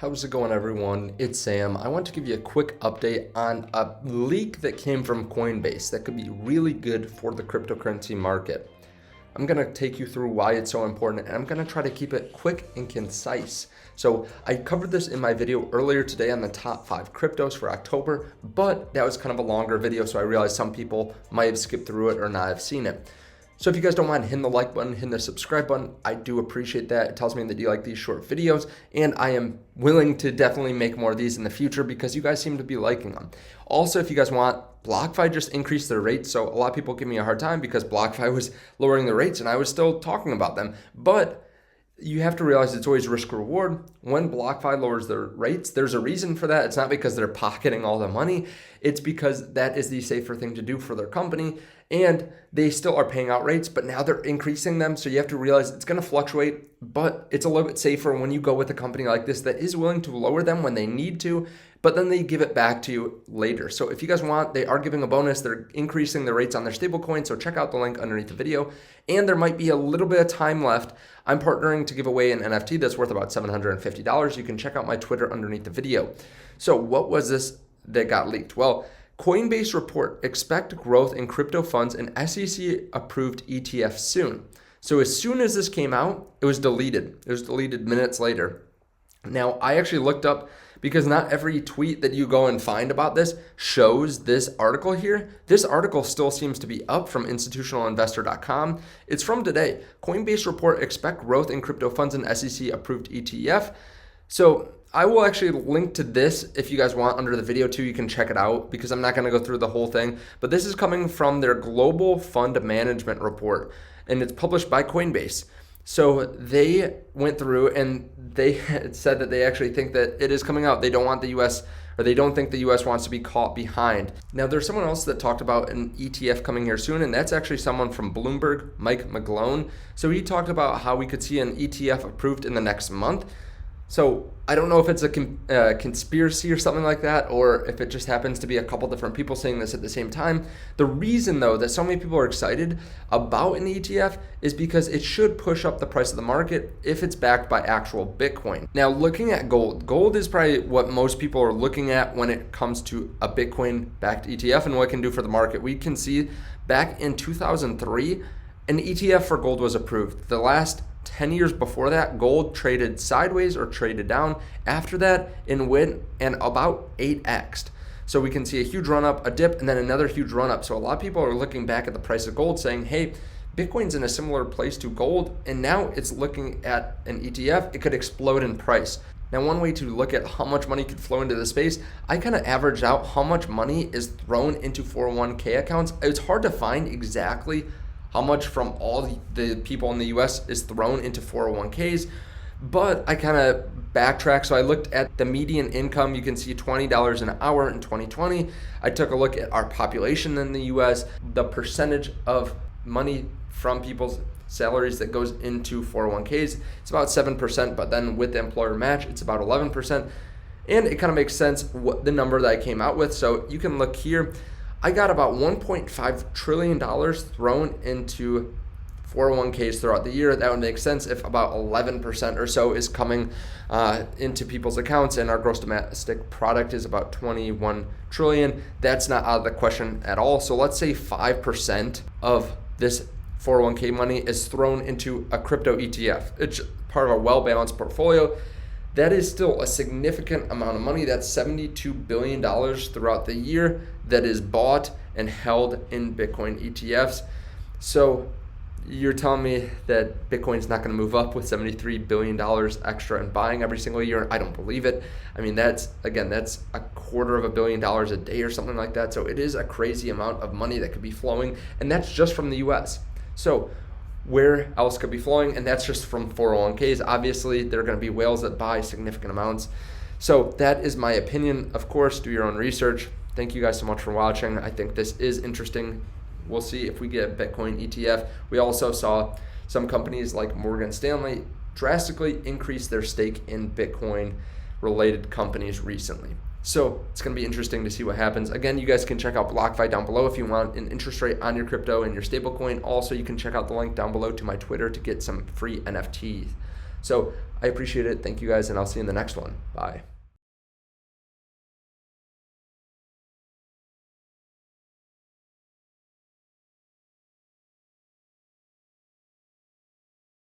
How's it going, everyone? It's Sam. I want to give you a quick update on a leak that came from Coinbase that could be really good for the cryptocurrency market. I'm going to take you through why it's so important, and I'm going to try to keep it quick and concise. So I covered this in my video earlier today on the top 5 cryptos for October, but that was kind of a longer video, so I realized some people might have skipped through it or not have seen it. So if you guys don't mind hitting the like button, hitting the subscribe button, I do appreciate that. It tells me that you like these short videos, and I am willing to definitely make more of these in the future because you guys seem to be liking them. Also, if you guys want, BlockFi just increased their rates, so a lot of people give me a hard time because BlockFi was lowering the rates and I was still talking about them. But you have to realize it's always risk reward. When BlockFi lowers their rates, there's a reason for that. It's not because they're pocketing all the money. It's because that is the safer thing to do for their company. And they still are paying out rates, but now they're increasing them. So you have to realize it's going to fluctuate, but it's a little bit safer when you go with a company like this that is willing to lower them when they need to, but then they give it back to you later. So if you guys want, they are giving a bonus. They're increasing the rates on their stablecoin. So check out the link underneath the video. And there might be a little bit of time left. I'm partnering to give away an NFT that's worth about $750. You can check out my Twitter underneath the video. So what was this that got leaked? Well, Coinbase report, expect growth in crypto funds and SEC approved ETF soon. So as soon as this came out, it was deleted. It was deleted minutes later. Now, I actually looked up because not every tweet that you go and find about this shows this article here. This article still seems to be up from institutionalinvestor.com. It's from today. Coinbase report, expect growth in crypto funds and SEC approved ETF. So I will actually link to this if you guys want under the video too. You can check it out because I'm not going to go through the whole thing. But this is coming from their global fund management report, and it's published by Coinbase. So they went through and they said that they actually think that it is coming out. They don't want the US, or they don't think the US wants to be caught behind. Now, there's someone else that talked about an ETF coming here soon, and that's actually someone from Bloomberg, Mike McGlone. So he talked about how we could see an ETF approved in the next month. So I don't know if it's a conspiracy or something like that, or if it just happens to be a couple different people saying this at the same time. The reason, though, that so many people are excited about an ETF is because it should push up the price of the market if it's backed by actual Bitcoin. Now, looking at gold, gold is probably what most people are looking at when it comes to a Bitcoin-backed ETF and what it can do for the market. We can see back in 2003, an ETF for gold was approved. The last 10 years before that, gold traded sideways or traded down. After that, it went and about 8x'd. So we can see a huge run up, a dip, and then another huge run up. So a lot of people are looking back at the price of gold saying, hey, Bitcoin's in a similar place to gold, and now it's looking at an ETF. It could explode in price. Now, one way to look at how much money could flow into the space, I kind of averaged out how much money is thrown into 401k accounts. It's hard to find exactly how much from all the people in the US is thrown into 401ks, but I kind of backtracked. So I looked at the median income. You can see $20 an hour in 2020. I took a look at our population in the US, the percentage of money from people's salaries that goes into 401ks. It's about 7%, but then with the employer match, it's about 11%. And it kind of makes sense what the number that I came out with. So you can look here. I got about $1.5 trillion thrown into 401ks throughout the year. That would make sense if about 11% or so is coming into people's accounts, and our gross domestic product is about 21 trillion. That's not out of the question at all. So let's say 5% of this 401k money is thrown into a crypto ETF. It's part of a well-balanced portfolio. That is still a significant amount of money. That's $72 billion throughout the year that is bought and held in Bitcoin ETFs. So you're telling me that Bitcoin's not going to move up with $73 billion extra in buying every single year? I don't believe it. I mean, that's $250 million a day or something like that. So it is a crazy amount of money that could be flowing, and that's just from the US. So where else could be flowing? And that's just from 401ks. Obviously, there are going to be whales that buy significant amounts. So that is my opinion. Of course, do your own research. Thank you guys so much for watching. I think this is interesting. We'll see if we get a Bitcoin ETF. We also saw some companies like Morgan Stanley drastically increase their stake in Bitcoin related companies recently. So it's going to be interesting to see what happens. Again, you guys can check out BlockFi down below if you want an interest rate on your crypto and your stablecoin. Also, you can check out the link down below to my Twitter to get some free NFTs. So I appreciate it. Thank you guys, and I'll see you in the next one. Bye.